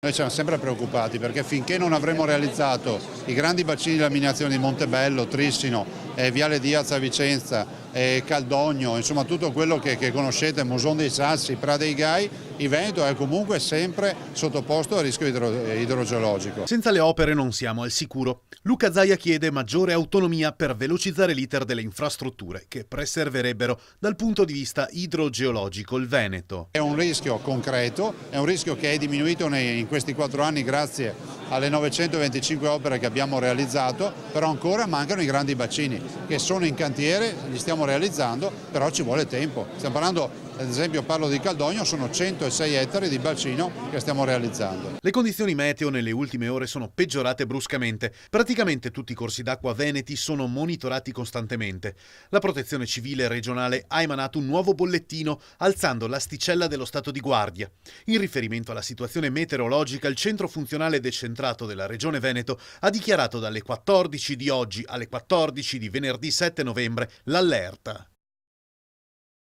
Noi siamo sempre preoccupati perché finché non avremo realizzato i grandi bacini di laminazione di Montebello, Trissino, Viale Diaz a Vicenza, Caldogno, insomma tutto quello che conoscete, Muson dei Sassi, Pra dei Gai, il Veneto è comunque sempre sottoposto a rischio idrogeologico. Senza le opere non siamo al sicuro. Luca Zaia chiede maggiore autonomia per velocizzare l'iter delle infrastrutture che preserverebbero dal punto di vista idrogeologico il Veneto. È un rischio concreto, è un rischio che è diminuito in questi 4 anni grazie alle 925 opere che abbiamo realizzato, però ancora mancano i grandi bacini che sono in cantiere, li stiamo realizzando, però ci vuole tempo. Stiamo parlando, ad esempio parlo di Caldogno, sono 106 ettari di bacino che stiamo realizzando. Le condizioni meteo nelle ultime ore sono peggiorate bruscamente. Praticamente tutti i corsi d'acqua veneti sono monitorati costantemente. La Protezione Civile regionale ha emanato un nuovo bollettino alzando l'asticella dello stato di guardia. In riferimento alla situazione meteorologica, il centro funzionale decentrato della Regione Veneto ha dichiarato dalle 14 di oggi alle 14 di venerdì 7 novembre l'allerta.